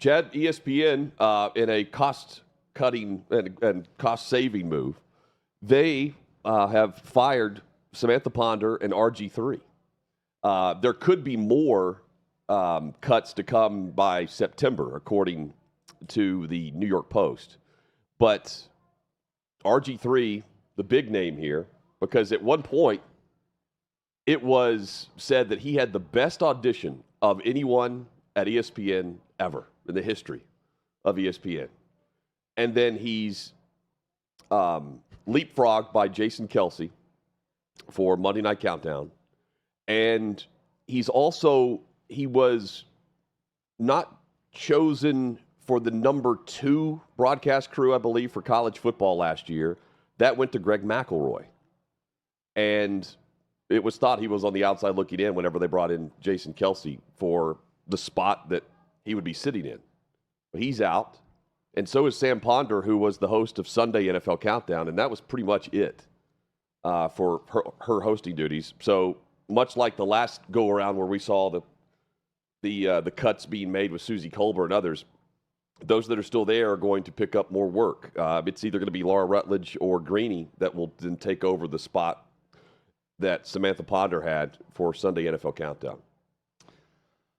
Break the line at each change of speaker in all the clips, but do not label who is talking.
Chad, ESPN, in a cost-cutting and cost-saving move, they have fired Samantha Ponder and RG3. There could be more cuts to come by September, according to the New York Post. But RG3, the big name here, because at one point it was said that he had the best audition of anyone at ESPN ever in the history of ESPN. And then he's leapfrogged by Jason Kelsey for Monday Night Countdown. And he was not chosen for the number 2 broadcast crew, I believe, for college football last year. That went to Greg McElroy. And it was thought he was on the outside looking in whenever they brought in Jason Kelsey for the spot that he would be sitting in. But he's out. And so is Sam Ponder, who was the host of Sunday NFL Countdown, and that was pretty much it for her hosting duties. So much like the last go-around where we saw the cuts being made with Susie Colbert and others, those that are still there are going to pick up more work. It's either going to be Laura Rutledge or Greeny that will then take over the spot that Samantha Ponder had for Sunday NFL Countdown.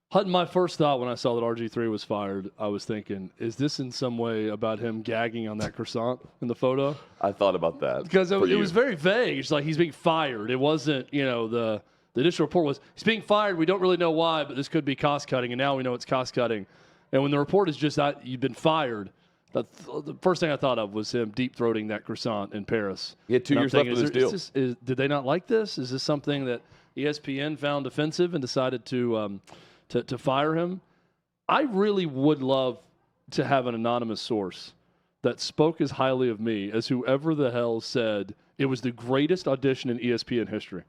Hutton, my first thought when I saw that RG3 was fired, I was thinking, is this in some way about him gagging on that croissant in the photo?
I thought about that.
Because it was very vague. It's like he's being fired. It wasn't, the initial report was, he's being fired. We don't really know why, but this could be cost cutting, and now we know it's cost cutting. And when the report is just that you've been fired, the first thing I thought of was him deep-throating that croissant in Paris.
He had 2 years left of his deal.
Did they not like this? Is this something that ESPN found offensive and decided to fire him? I really would love to have an anonymous source that spoke as highly of me as whoever the hell said it was the greatest audition in ESPN history.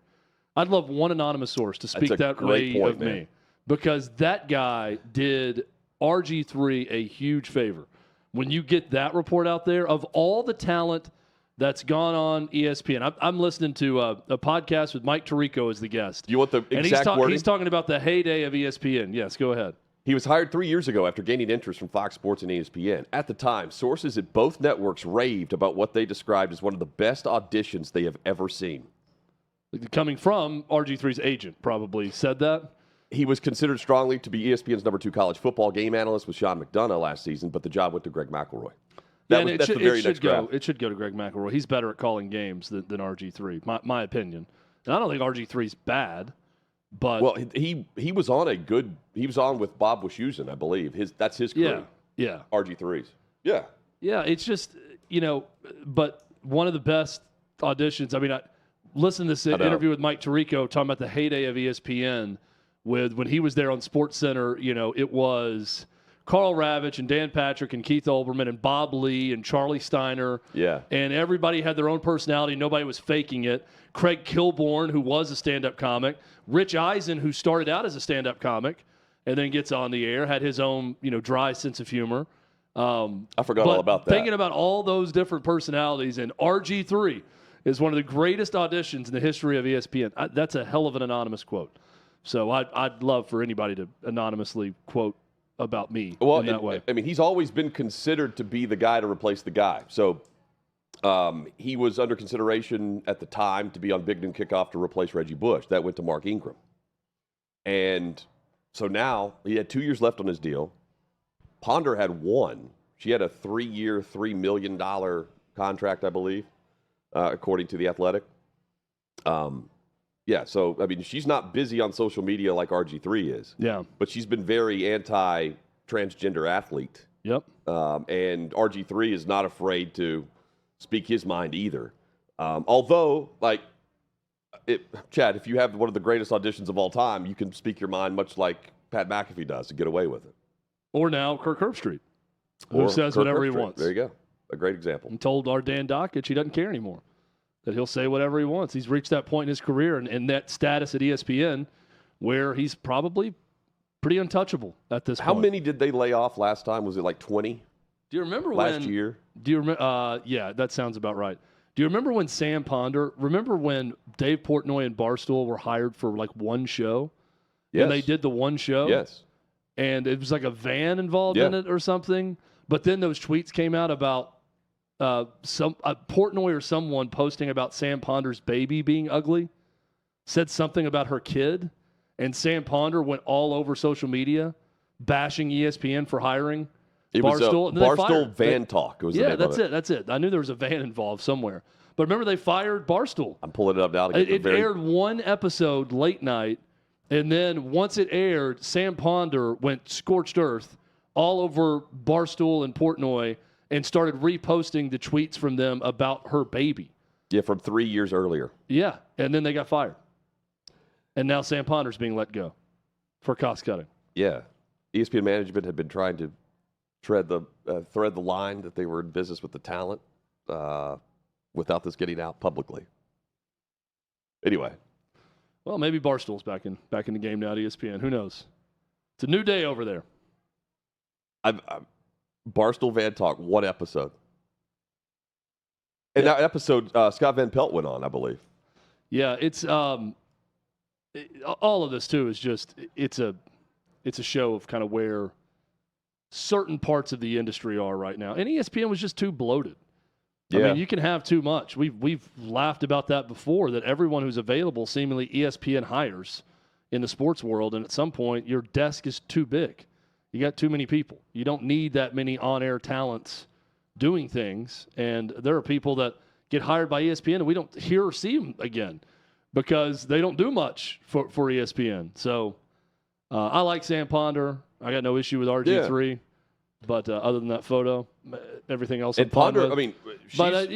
I'd love one anonymous source to speak that way of me, because that guy did RG3 a huge favor. When you get that report out there of all the talent that's gone on ESPN. I'm listening to a podcast with Mike Tirico as the guest.
You want the exact wording?
He's talking about the heyday of ESPN. Yes, go ahead.
He was hired 3 years ago after gaining interest from Fox Sports and ESPN. At the time, sources at both networks raved about what they described as one of the best auditions they have ever seen.
Coming from RG3's agent, probably said that.
He was considered strongly to be ESPN's number 2 college football game analyst with Sean McDonough last season, but the job went to Greg McElroy. It should go to Greg McElroy. He's better at calling games than RG3, my opinion. And I don't think RG3's bad, but well, he was on with Bob Wischusen, I believe. That's his crew.
Yeah.
RG3's. Yeah.
Yeah, it's just, but one of the best auditions. I mean, I listened to this interview with Mike Tirico talking about the heyday of ESPN when he was there on SportsCenter. It was Carl Ravitch and Dan Patrick and Keith Olbermann and Bob Lee and Charlie Steiner.
Yeah.
And everybody had their own personality. Nobody was faking it. Craig Kilborn, who was a stand-up comic. Rich Eisen, who started out as a stand-up comic and then gets on the air, had his own, dry sense of humor.
I forgot all about that.
Thinking about all those different personalities, and RG3 is one of the greatest auditions in the history of ESPN. That's a hell of an anonymous quote. So I'd love for anybody to anonymously quote about me in that way.
I mean, he's always been considered to be the guy to replace the guy. So he was under consideration at the time to be on Big Noon Kickoff to replace Reggie Bush. That went to Mark Ingram. And so now he had 2 years left on his deal. Ponder had 1. She had a 3-year, $3 million contract, I believe, according to The Athletic. Yeah, so, I mean, she's not busy on social media like RG3 is.
Yeah.
But she's been very anti-transgender athlete.
Yep.
And RG3 is not afraid to speak his mind either. Although, Chad, if you have one of the greatest auditions of all time, you can speak your mind much like Pat McAfee does to get away with it.
Or now Kirk Herbstreit, who says whatever he wants.
There you go. A great example.
And told our Dan Dockich he doesn't care anymore, that he'll say whatever he wants. He's reached that point in his career and that status at ESPN where he's probably pretty untouchable at this point.
How many did they lay off last time? Was it like 20?
Do you remember
last year?
Do you remember? Yeah, that sounds about right. Do you remember when Sam Ponder, remember when Dave Portnoy and Barstool were hired for like one show?
Yes.
And they did the one show?
Yes.
and it was like a van involved in it or something. But then those tweets came out about Portnoy or someone posting about Sam Ponder's baby being ugly, said something about her kid, and Sam Ponder went all over social media bashing ESPN for hiring Barstool.
Barstool Van Talk was the name of it.
That's it. I knew there was a van involved somewhere. But remember, they fired Barstool.
I'm pulling it up now.
It aired one episode late night, and then once it aired, Sam Ponder went scorched earth all over Barstool and Portnoy and started reposting the tweets from them about her baby.
Yeah, from 3 years earlier.
Yeah, and then they got fired. And now Sam Ponder's being let go for cost cutting.
Yeah. ESPN management had been trying to thread the line that they were in business with the talent without this getting out publicly. Anyway.
Well, maybe Barstool's back in the game now at ESPN. Who knows? It's a new day over there.
Barstool Van Talk, one episode. And that episode, Scott Van Pelt went on, I believe.
Yeah, it's all of this too is just it's a show of kind of where certain parts of the industry are right now. And ESPN was just too bloated. Yeah. I mean, you can have too much. We've laughed about that before, that everyone who's available seemingly ESPN hires in the sports world, and at some point your desk is too big. You got too many people. You don't need that many on-air talents doing things, and there are people that get hired by ESPN and we don't hear or see them again because they don't do much for ESPN. So I like Sam Ponder. I got no issue with RG3. Yeah. But other than that photo, everything else.
And Ponder, I mean,
but it's part of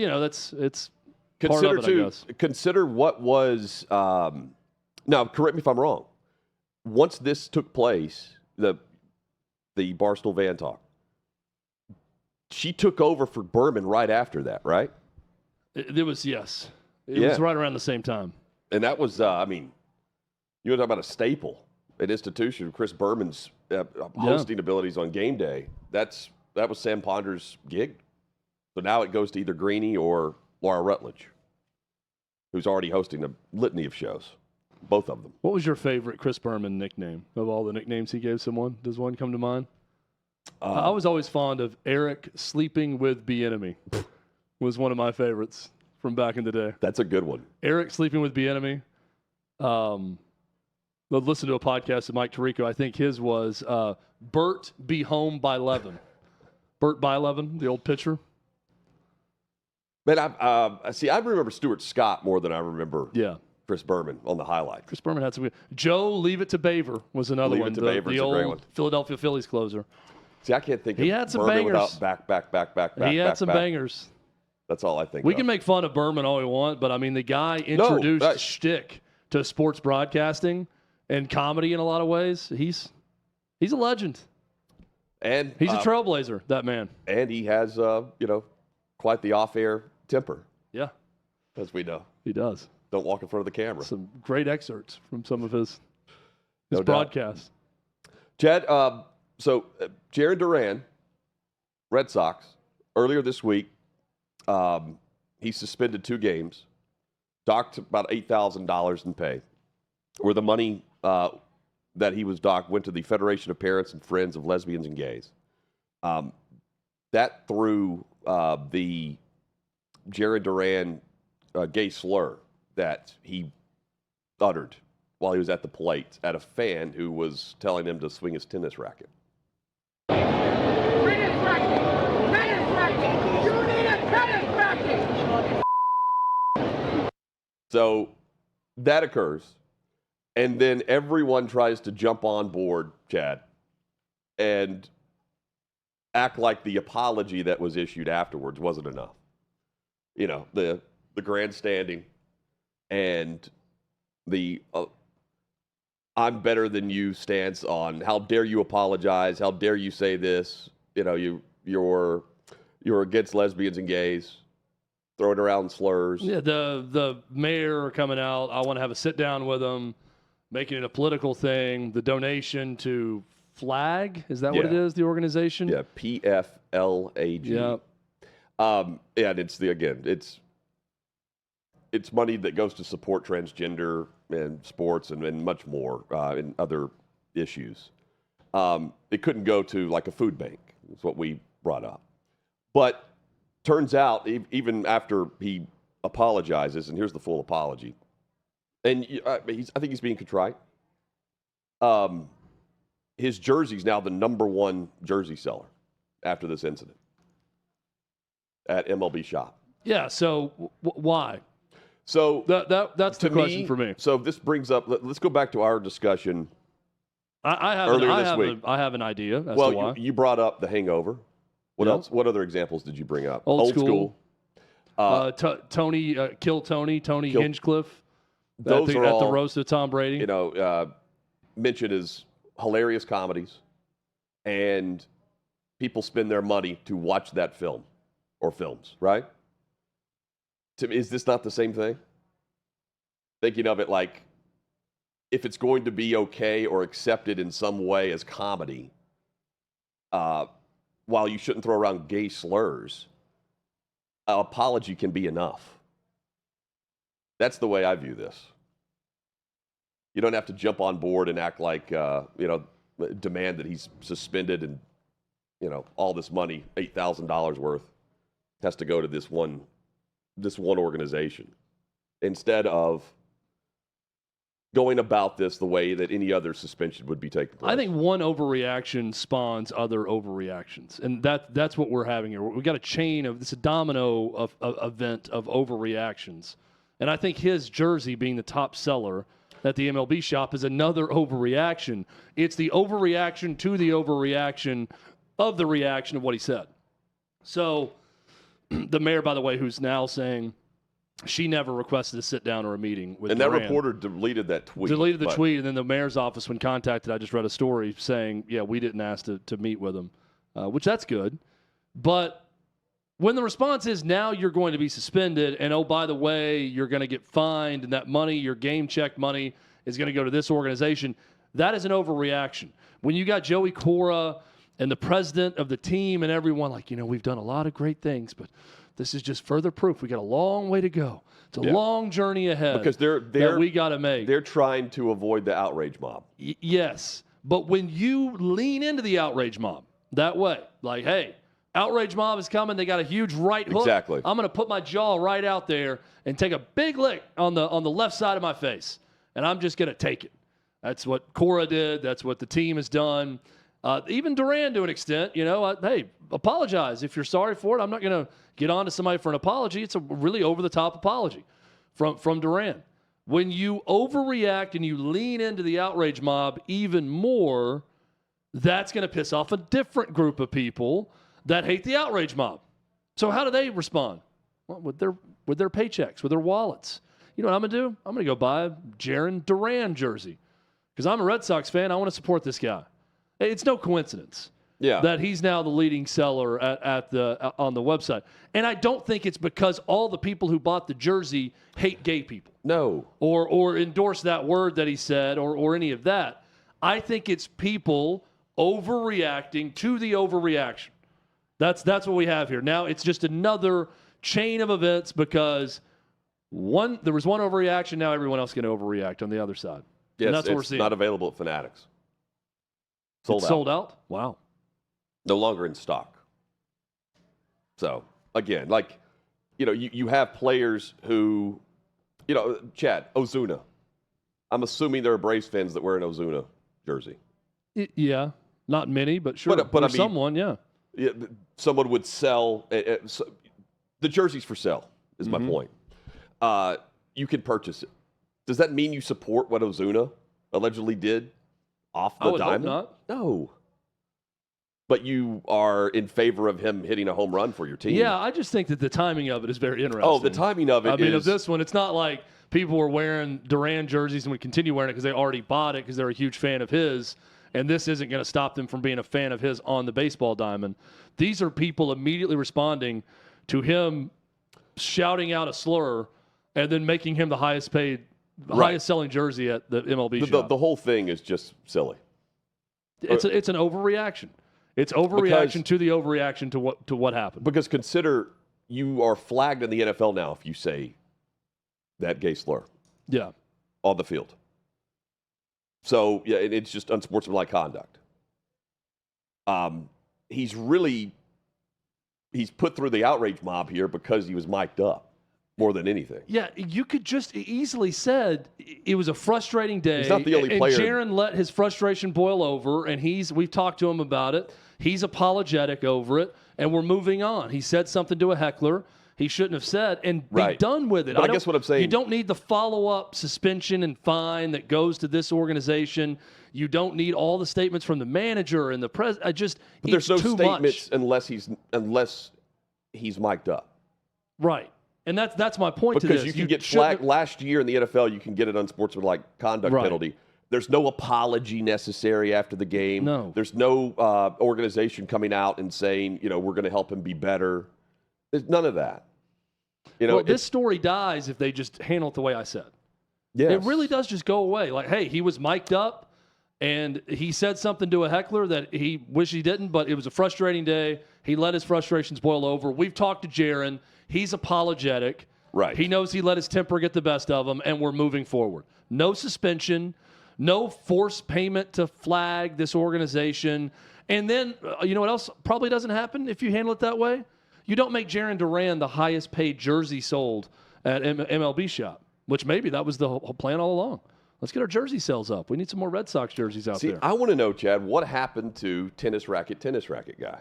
it, I guess.
Consider what was. Now, correct me if I'm wrong. Once this took place, the Barstool Van Talk, she took over for Berman right after that, right?
It was, yes. It was right around the same time.
And that was, I mean, you were talking about a staple, an institution. Chris Berman's hosting abilities on game day. That was Sam Ponder's gig. So now it goes to either Greeny or Laura Rutledge, who's already hosting a litany of shows, both of them.
What was your favorite Chris Berman nickname of all the nicknames he gave someone? Does one come to mind? I was always fond of Eric Sleeping with Bieniemy. Was one of my favorites from back in the day.
That's a good one.
Eric Sleeping with Bieniemy. Listen to a podcast of Mike Tirico. I think his was Bert Be Home by 11. Bert by 11, the old pitcher.
Man, I remember Stuart Scott more than I remember Chris Berman on the highlight. Chris
Berman had some good. Joe Leave It to Baver was another one. The old Philadelphia Phillies closer.
See, I can't think of
he had some
Berman
bangers.
Without back.
He had some bangers.
That's all I think
We can make fun of Berman all we want, but I mean, the guy introduced shtick to sports broadcasting and comedy in a lot of ways. He's a legend.
And
he's a trailblazer, that man.
And he has, quite the off-air temper.
Yeah.
As we know.
He does.
Don't walk in front of the camera.
Some great excerpts from some of his broadcasts.
Chad, so Jarren Duran, Red Sox, earlier this week, he suspended 2 games, docked about $8,000 in pay, where the money that he was docked went to the Federation of Parents and Friends of Lesbians and Gays. That threw the Jarren Duran gay slur that he uttered while he was at the plate at a fan who was telling him to swing his tennis racket.
Tennis racket! You need a tennis racket!
So that occurs, and then everyone tries to jump on board, Chad, and act like the apology that was issued afterwards wasn't enough. You know, the grandstanding and the I'm better than you stance on how dare you apologize, how dare you say this, you know, you're against lesbians and gays, throwing around slurs.
Yeah, the mayor coming out, I want to have a sit down with them, making it a political thing, the donation to Flag, is that what it is, the organization?
Yeah, PFLAG.
Yeah.
And it's money that goes to support transgender and sports and much more in other issues. It couldn't go to like a food bank. That's what we brought up. But turns out, even after he apologizes, and here's the full apology, and I think he's being contrite. His jersey's now the #1 jersey seller after this incident at MLB Shop.
Yeah. So why?
So
that's the question for me.
So this brings up. Let's go back to our discussion.
I have an idea as to why.
Well, you brought up The Hangover. What else? What other examples did you bring up?
Old school. Tony, Kill Tony Hinchcliffe.
Those
at the roast of Tom Brady.
Mentioned as hilarious comedies, and people spend their money to watch that film or films, right? Is this not the same thing? Thinking of it like, if it's going to be okay or accepted in some way as comedy, while you shouldn't throw around gay slurs, an apology can be enough. That's the way I view this. You don't have to jump on board and act like, demand that he's suspended and, all this money, $8,000 worth, has to go to this one organization, instead of going about this the way that any other suspension would be taking place.
I think one overreaction spawns other overreactions, and that's what we're having here. We've got a chain of this domino event of overreactions, and I think his jersey being the top seller at the MLB Shop is another overreaction. It's the overreaction to the overreaction of the reaction of what he said. So the mayor, by the way, who's now saying she never requested a sit down or a meeting with Duran.
That reporter deleted that tweet.
Deleted the tweet, and then the mayor's office, when contacted, I just read a story saying, yeah, we didn't ask to meet with him, which that's good. But when the response is now you're going to be suspended, and oh, by the way, you're going to get fined, and that money, your game check money, is going to go to this organization, that is an overreaction. When you got Joey Cora and the president of the team and everyone like, we've done a lot of great things, but this is just further proof. We got a long way to go. It's a long journey ahead
because
that we got to make.
They're trying to avoid the outrage mob.
Yes, but when you lean into the outrage mob that way, like, hey, outrage mob is coming. They got a huge right hook.
Exactly.
I'm going to put my jaw right out there and take a big lick on the left side of my face, and I'm just going to take it. That's what Cora did. That's what the team has done. Even Duran, to an extent, hey, apologize if you're sorry for it. I'm not going to get on to somebody for an apology. It's a really over-the-top apology from Duran. When you overreact and you lean into the outrage mob even more, that's going to piss off a different group of people that hate the outrage mob. So how do they respond? Well, with their paychecks, with their wallets. You know what I'm going to do? I'm going to go buy a Jarren Duran jersey because I'm a Red Sox fan. I want to support this guy. It's no coincidence that he's now the leading seller on the website. And I don't think it's because all the people who bought the jersey hate gay people.
No.
Or endorse that word that he said or any of that. I think it's people overreacting to the overreaction. That's what we have here. Now it's just another chain of events because there was one overreaction, now everyone else is going to overreact on the other side.
Yes,
and that's what we're seeing.
It's not available at Fanatics.
Sold out? Wow.
No longer in stock. So, again, you have players who, Chad, Ozuna. I'm assuming there are Braves fans that wear an Ozuna jersey.
Yeah. Not many, but sure.
But
someone, yeah.
Someone would sell. The jersey's for sale, is my point. You can purchase it. Does that mean you support what Ozuna allegedly did off the diamond?
Hope not.
No. But you are in favor of him hitting a home run for your team.
Yeah, I just think that the timing of it is very interesting.
Oh, the timing of it
of this one, it's not like people were wearing Duran jerseys and would continue wearing it because they already bought it because they're a huge fan of his, and this isn't going to stop them from being a fan of his on the baseball diamond. These are people immediately responding to him shouting out a slur and then making him the highest selling jersey at the MLB Shop.
The whole thing is just silly.
It's an overreaction. It's overreaction to the overreaction to what happened.
Because consider you are flagged in the NFL now if you say that gay slur. On the field. So, yeah, it's just unsportsmanlike conduct. he's put through the outrage mob here because he was mic'd up more than anything.
Yeah, you could just easily said it was a frustrating day.
He's not the only player.
And Jarren let his frustration boil over, and we've talked to him about it. He's apologetic over it, and we're moving on. He said something to a heckler he shouldn't have said, and be done with it.
But I guess what I'm saying,
you don't need the follow-up suspension and fine that goes to this organization. You don't need all the statements from the manager and the president.
But there's no statements unless he's mic'd up.
Right. And that's my point to this.
Because you can get flagged last year in the NFL, you can get an unsportsmanlike conduct penalty. There's no apology necessary after the game.
No.
There's no organization coming out and saying, we're going to help him be better. There's none of that.
This story dies if they just handle it the way I said.
Yes.
It really does just go away. Like, hey, he was mic'd up, and he said something to a heckler that he wished he didn't, but it was a frustrating day. He let his frustrations boil over. We've talked to Jarren. He's apologetic.
Right.
He knows he let his temper get the best of him, and we're moving forward. No suspension, no forced payment to flag this organization. And then, you know what else probably doesn't happen if you handle it that way? You don't make Jarren Duran the highest paid jersey sold at MLB Shop, which maybe that was the whole plan all along. Let's get our jersey sales up. We need some more Red Sox jerseys out there.
I want to know, Chad, what happened to tennis racket guy?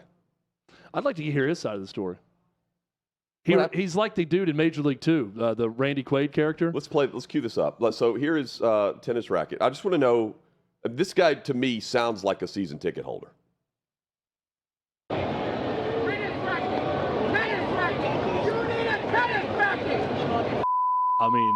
I'd like to hear his side of the story. He's like the dude in Major League 2, the Randy Quaid character.
Let's cue this up. So here is tennis racket. I just want to know, this guy to me sounds like a season ticket holder.
Tennis racket. You need a tennis racket.
I mean,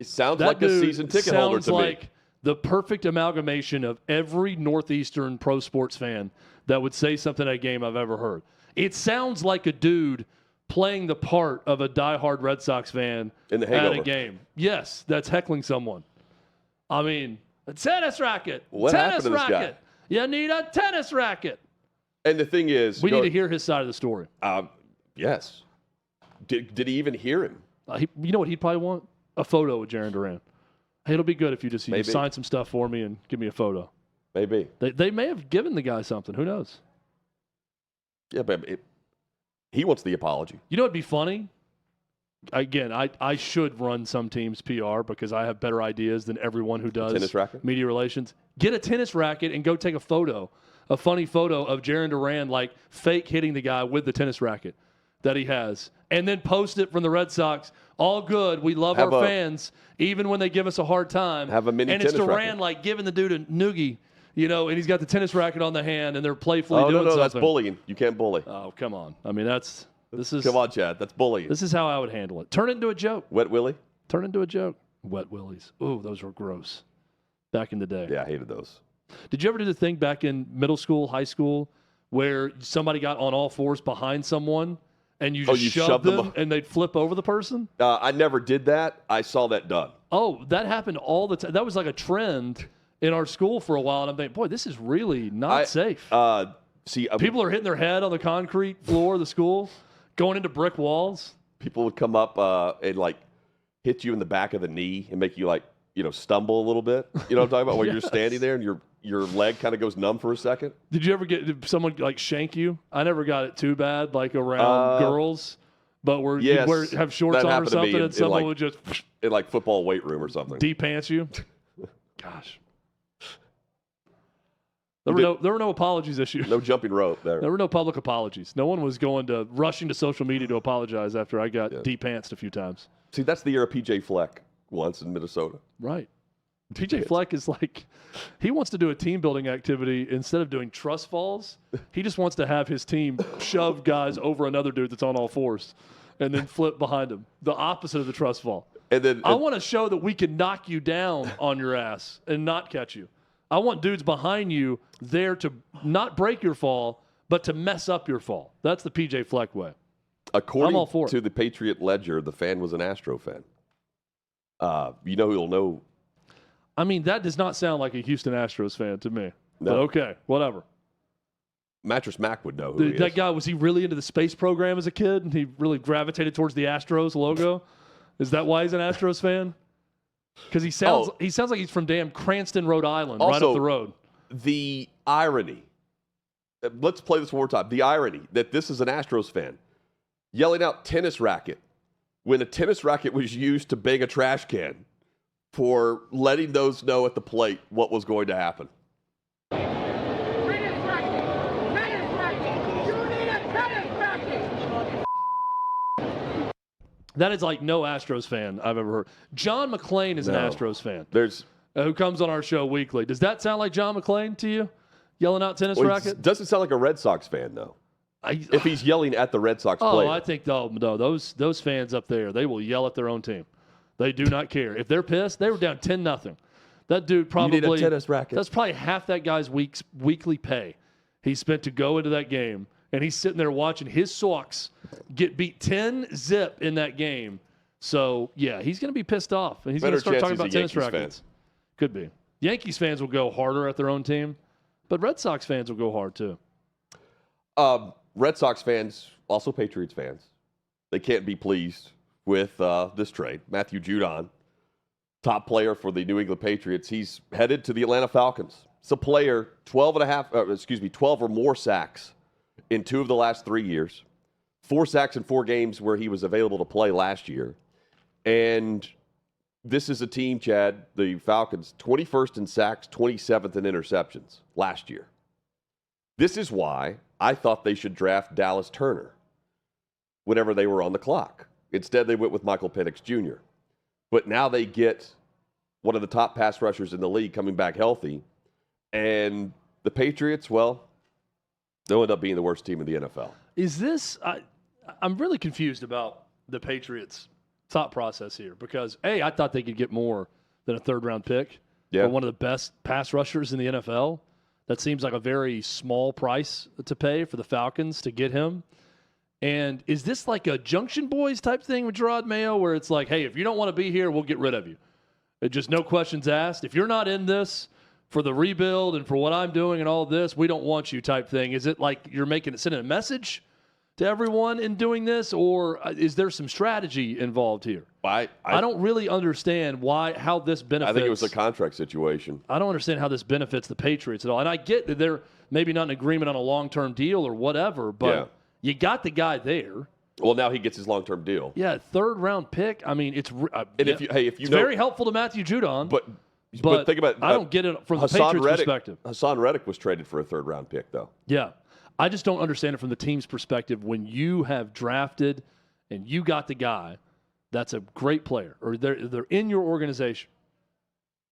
it sounds like a season ticket holder to me.
Sounds like the perfect amalgamation of every Northeastern pro sports fan that would say something at a game I've ever heard. It sounds like a dude playing the part of a diehard Red Sox fan
at
a game. Yes, that's heckling someone. I mean, a tennis racket.
What happened to this guy?
You need a tennis racket.
And the thing is,
we need to hear his side of the story.
Yes. Did he even hear him?
You know what he'd probably want? A photo with Jarren Duran. Hey, it'll be good if you just sign some stuff for me and give me a photo.
Maybe.
They may have given the guy something. Who knows?
Yeah, but he wants the apology.
You know what'd be funny? Again, I should run some team's PR because I have better ideas than everyone who does
tennis racket?
Media relations. Get a tennis racket and go take a funny photo of Jarren Duran like fake hitting the guy with the tennis racket that he has, and then post it from the Red Sox. All good. We love our fans, even when they give us a hard time.
Have a mini
and
tennis
it's Duran
racket.
like giving the dude a noogie, and he's got the tennis racket on the hand, and they're playfully doing something.
That's bullying. You can't bully.
Oh, come on. I mean,
Come on, Chad. That's bullying.
This is how I would handle it. Turn it into a joke.
Wet Willie?
Turn it into a joke. Wet Willies. Ooh, those were gross. Back in the day.
Yeah, I hated those.
Did you ever do the thing back in middle school, high school, where somebody got on all fours behind someone and you just shoved them and they'd flip over the person?
I never did that. I saw that done.
Oh, that happened all the time. That was like a trend in our school for a while. And I'm thinking, boy, this is really not safe. People are hitting their head on the concrete floor of the school, going into brick walls.
People would come up and like hit you in the back of the knee and make you stumble a little bit. You know what I'm talking about? Where you're standing there and your leg kind of goes numb for a second.
Did you ever did someone like shank you? I never got it too bad, like around girls, but you have shorts on or something, and someone would just
in like football weight room or something.
Deep pants you. Gosh. There were no apologies issued.
No jumping rope there.
There were no public apologies. No one was rushing to social media to apologize after I got deep pantsed a few times.
See, that's the era PJ Fleck once in Minnesota.
Right. PJ Fleck is like, he wants to do a team building activity instead of doing trust falls. He just wants to have his team shove guys over another dude that's on all fours and then flip behind him. The opposite of the trust fall. I want to show that we can knock you down on your ass and not catch you. I want dudes behind you there to not break your fall, but to mess up your fall. That's the PJ Fleck way.
According to the Patriot Ledger, the fan was an Astro fan. Who'll know.
I mean, that does not sound like a Houston Astros fan to me.
No.
But okay, whatever.
Mattress Mac would know who he is.
That guy, was he really into the space program as a kid? And he really gravitated towards the Astros logo? Is that why he's an Astros fan? Because he sounds like he's from damn Cranston, Rhode Island, right up the road.
The irony let's play this one more time. The irony that this is an Astros fan yelling out tennis racket when a tennis racket was used to bang a trash can for letting those know at the plate what was going to happen.
Tennis racket! Tennis racket! You need a tennis racket!
That is like no Astros fan I've ever heard. John McClain is an
No.
Astros fan
There's
who comes on our show weekly. Does that sound like John McClain to you? Yelling out tennis
well,
racket?
doesn't sound like a Red Sox fan though. If he's yelling at the Red Sox player.
I think no, those fans up there, they will yell at their own team. They do not care. If they're pissed, they were down 10-0. That dude probably
You need a tennis racket.
That's probably half that guy's weekly pay he spent to go into that game, and he's sitting there watching his Sox get beat 10-0 in that game. So yeah, he's going to be pissed off, and he's going to start talking about tennis rackets. Could be. Yankees fans will go harder at their own team, but Red Sox fans will go hard too.
Red Sox fans, also Patriots fans, they can't be pleased with this trade. Matthew Judon, top player for the New England Patriots, he's headed to the Atlanta Falcons. It's a player, 12 or more sacks in 2 of the last 3 years, 4 sacks in 4 games where he was available to play last year. And this is a team, Chad, the Falcons, 21st in sacks, 27th in interceptions last year. This is why I thought they should draft Dallas Turner whenever they were on the clock. Instead, they went with Michael Penix Jr. But now they get one of the top pass rushers in the league coming back healthy. And the Patriots, well, they'll end up being the worst team in the NFL.
Is this I'm really confused about the Patriots' thought process here because, A, I thought they could get more than a third-round pick for one of the best pass rushers in the NFL. That seems like a very small price to pay for the Falcons to get him. And is this like a Junction Boys type thing with Gerard Mayo where it's like, hey, if you don't want to be here, we'll get rid of you? It just no questions asked. If you're not in this for the rebuild and for what I'm doing and all this, we don't want you type thing. Is it like you're sending a message to everyone in doing this, or is there some strategy involved here? I don't really understand how this benefits.
I think it was a contract situation.
I don't understand how this benefits the Patriots at all. And I get that they're maybe not in agreement on a long-term deal or whatever, but you got the guy there.
Well, now he gets his long-term deal.
Yeah, third-round pick. I mean, it's
it's
very helpful to Matthew Judon.
But think about it.
I don't get it from the
Hassan
Patriots' perspective.
Hassan Reddick was traded for a third-round pick, though.
Yeah. I just don't understand it from the team's perspective when you have drafted and you got the guy that's a great player or they're in your organization.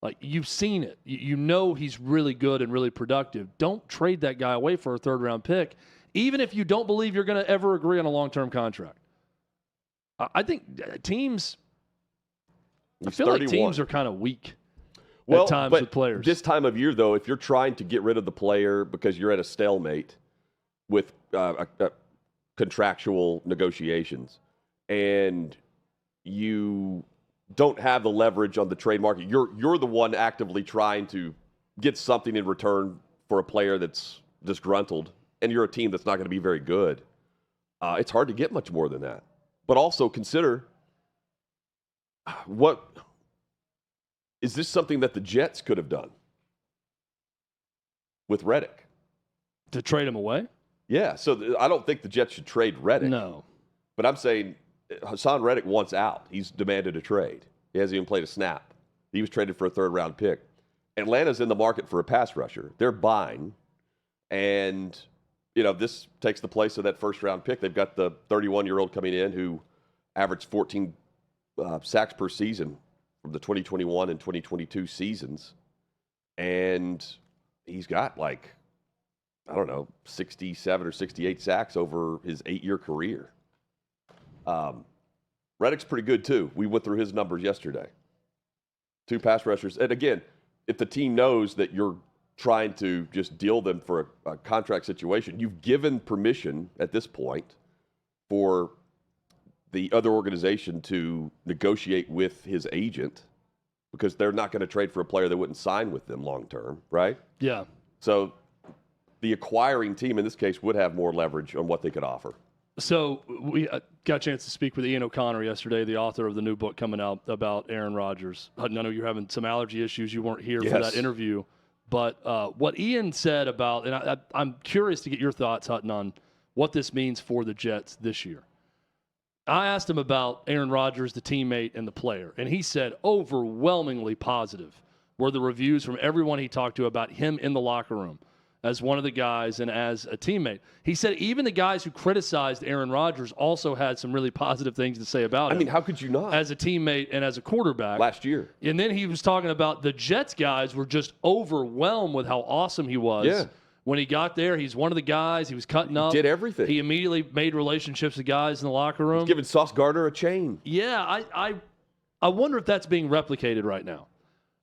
Like, you've seen it. You know he's really good and really productive. Don't trade that guy away for a third-round pick, even if you don't believe you're going to ever agree on a long-term contract. I think teams – I feel 31. Like teams are kind of weak at times with players.
This time of year, though, if you're trying to get rid of the player because you're at a stalemate with contractual negotiations and you don't have the leverage on the trade market, you're the one actively trying to get something in return for a player that's disgruntled, and you're a team that's not going to be very good. It's hard to get much more than that. But also consider is this something that the Jets could have done with Reddick?
To trade him away?
Yeah, so I don't think the Jets should trade Reddick.
No.
But I'm saying Hassan Reddick wants out. He's demanded a trade. He hasn't even played a snap. He was traded for a third-round pick. Atlanta's in the market for a pass rusher. They're buying. And, this takes the place of that first-round pick. They've got the 31-year-old coming in who averaged 14 sacks per season from the 2021 and 2022 seasons. And he's got 67 or 68 sacks over his 8-year career. Reddick's pretty good, too. We went through his numbers yesterday. 2 pass rushers. And again, if the team knows that you're trying to just deal them for a contract situation, you've given permission at this point for the other organization to negotiate with his agent because they're not going to trade for a player that wouldn't sign with them long term, right?
Yeah.
So the acquiring team in this case would have more leverage on what they could offer.
So we got a chance to speak with Ian O'Connor yesterday, the author of the new book coming out about Aaron Rodgers. I know you're having some allergy issues. You weren't here for that interview. But what Ian said about, and I'm curious to get your thoughts, Hutton, on what this means for the Jets this year. I asked him about Aaron Rodgers, the teammate and the player, and he said overwhelmingly positive were the reviews from everyone he talked to about him in the locker room as one of the guys and as a teammate. He said even the guys who criticized Aaron Rodgers also had some really positive things to say about him.
I mean, how could you not?
As a teammate and as a quarterback.
Last year.
And then he was talking about the Jets guys were just overwhelmed with how awesome he was.
Yeah. When
he got there, he's one of the guys. He was cutting up.
Did everything.
He immediately made relationships with guys in the locker room.
He's giving Sauce Gardner a chain.
Yeah, I wonder if that's being replicated right now.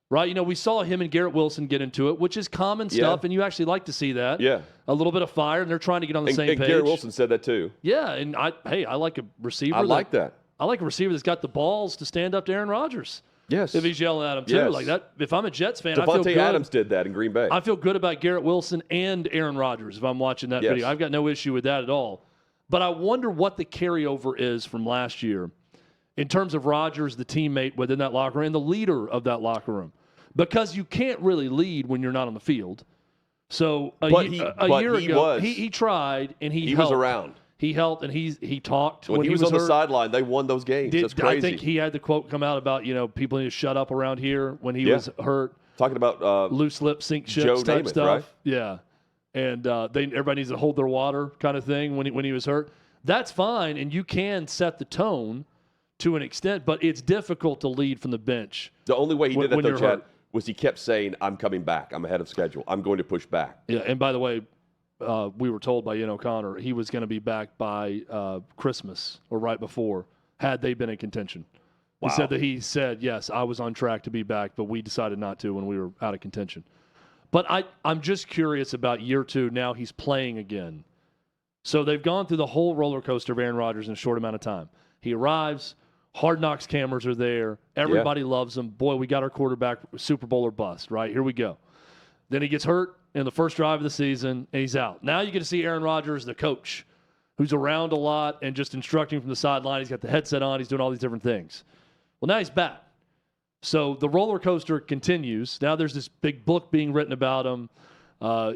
Right? You know, we saw him and Garrett Wilson get into it, which is common stuff, and you actually like to see that.
Yeah.
A little bit of fire, and they're trying to get on the same page.
And Garrett Wilson said that too.
Yeah, and I like a receiver.
I like that.
I like a receiver that's got the balls to stand up to Aaron Rodgers.
Yes.
If he's yelling at him, too.
Yes.
Like that. If I'm a Jets fan, I feel
Devontae
good.
Adams did that in Green Bay.
I feel good about Garrett Wilson and Aaron Rodgers if I'm watching that video. I've got no issue with that at all. But I wonder what the carryover is from last year in terms of Rodgers, the teammate within that locker room, and the leader of that locker room. Because you can't really lead when you're not on the field. So a year ago, he tried, and he helped.
Was around.
He helped, and he talked.
When he was on the sideline, they won those games. That's crazy.
I think he had the quote come out about, people need to shut up around here when he was hurt.
Talking about
loose lips, sink ships
Joe
type
Namath,
stuff.
Right?
Yeah. And everybody needs to hold their water kind of thing when he was hurt. That's fine, and you can set the tone to an extent, but it's difficult to lead from the bench.
The only way he did that, though, Chad,
hurt.
was he kept saying, I'm coming back. I'm ahead of schedule. I'm going to push back.
Yeah, and by the way, we were told by Ian O'Connor he was going to be back by Christmas or right before, had they been in contention.
Wow.
He said, yes, I was on track to be back, but we decided not to when we were out of contention. But I'm just curious about year two. Now he's playing again. So they've gone through the whole roller coaster of Aaron Rodgers in a short amount of time. He arrives. Hard Knocks cameras are there. Everybody loves him. Boy, we got our quarterback, Super Bowl or bust, right? Here we go. Then he gets hurt in the first drive of the season, and he's out. Now you get to see Aaron Rodgers, the coach, who's around a lot and just instructing from the sideline. He's got the headset on. He's doing all these different things. Well, now he's back. So the roller coaster continues. Now there's this big book being written about him.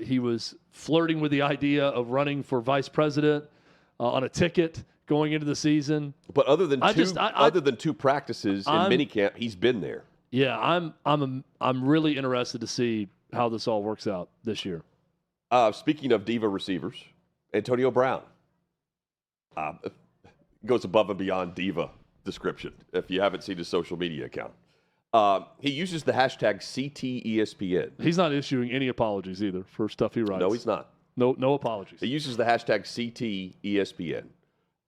He was flirting with the idea of running for vice president on a ticket going into the season.
But other than two practices in minicamp, he's been there.
Yeah, I'm really interested to see how this all works out this year.
Speaking of diva receivers, Antonio Brown goes above and beyond diva description. If you haven't seen his social media account, he uses the hashtag CTESPN.
He's not issuing any apologies either for stuff he writes.
No, he's not.
No apologies.
He uses the hashtag CTESPN.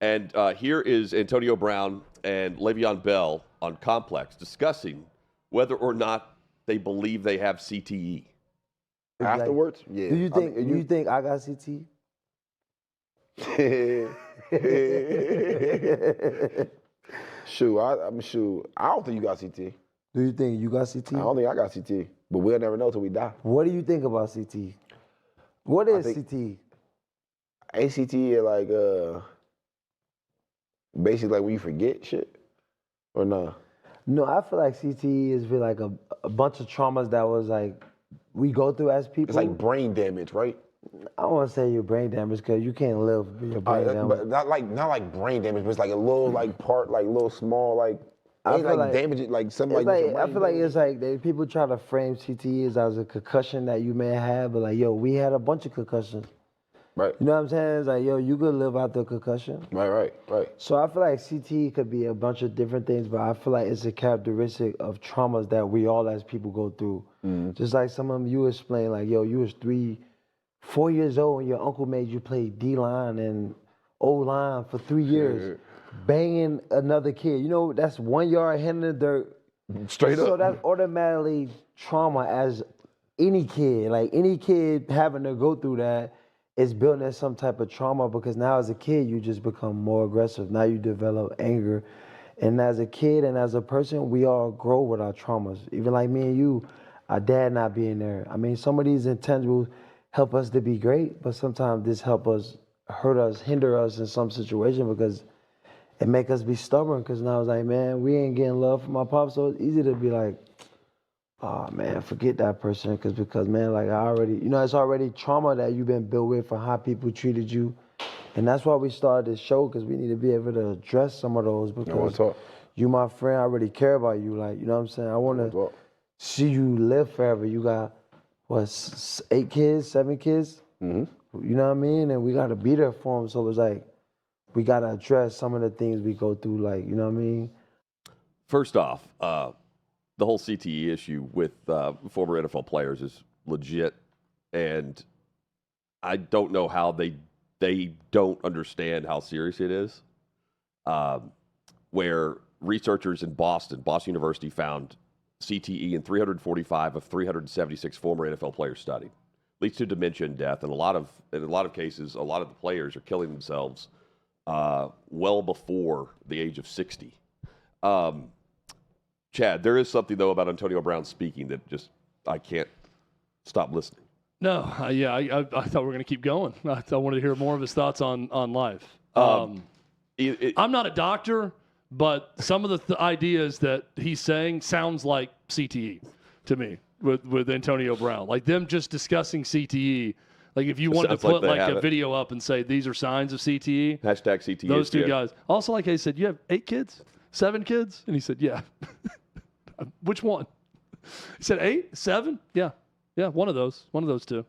And here is Antonio Brown and Le'Veon Bell on Complex discussing whether or not they believe they have CTE.
Afterwards? Yeah.
Do you think I got CTE?
Shoot, I don't think you got CTE.
Do you think you got CTE?
I don't think I got CTE. But we'll never know till we die.
What do you think about CTE? What is CTE?
ACT is like basically like when you forget shit, or no?
No, I feel like CTE is really like a bunch of traumas that was like we go through as people.
It's like brain damage, right?
I don't want to say your brain damage because you can't live with your brain damage.
But not like brain damage, but it's like a little like part, like little small like. I feel like damage it like something like.
I feel like it's like people try to frame CTE as a concussion that you may have, but like we had a bunch of concussions.
Right.
You know what I'm saying? It's like, you could live out the concussion.
Right.
So I feel like CTE could be a bunch of different things, but I feel like it's a characteristic of traumas that we all as people go through. Mm-hmm. Just like some of them you explain, like, you was 4 years old and your uncle made you play D-line and O-line for 3 years, banging another kid. You know, that's 1 yard hitting the dirt.
Straight up.
So that's automatically trauma as any kid. Like, any kid having to go through that is building as some type of trauma because now as a kid, you just become more aggressive. Now you develop anger. And as a kid and as a person, we all grow with our traumas. Even like me and you, our dad not being there. I mean, some of these intangibles help us to be great, but sometimes this help us, hurt us, hinder us in some situation because it make us be stubborn because now it's like, man, we ain't getting love from my pops, so it's easy to be like, oh man, forget that person because man, like I already, it's already trauma that you've been built with for how people treated you, and that's why we started this show because we need to be able to address some of those because you my friend, I really care about you, like you know what I'm saying. I want to see you live forever. You got what 8 kids, 7 kids, you know what I mean, and we gotta be there for them. So it's like we gotta address some of the things we go through, like you know what I mean.
First off, the whole CTE issue with former NFL players is legit, and I don't know how they don't understand how serious it is. Where researchers in Boston University found CTE in 345 of 376 former NFL players studied, leads to dementia and death, and in a lot of cases, a lot of the players are killing themselves well before the age of 60. Chad, there is something, though, about Antonio Brown speaking that just I can't stop listening.
No, I thought we were going to keep going. I wanted to hear more of his thoughts on life. I'm not a doctor, but some of the ideas that he's saying sounds like CTE to me with Antonio Brown. Like them just discussing CTE. Like if you wanted to put like a video up and say these are signs of CTE.
Hashtag CTE.
Those two guys. Also, like I said, you have 8 kids? 7 kids? And he said, yeah. Which one? He said 8? 7? Yeah. Yeah, one of those 2.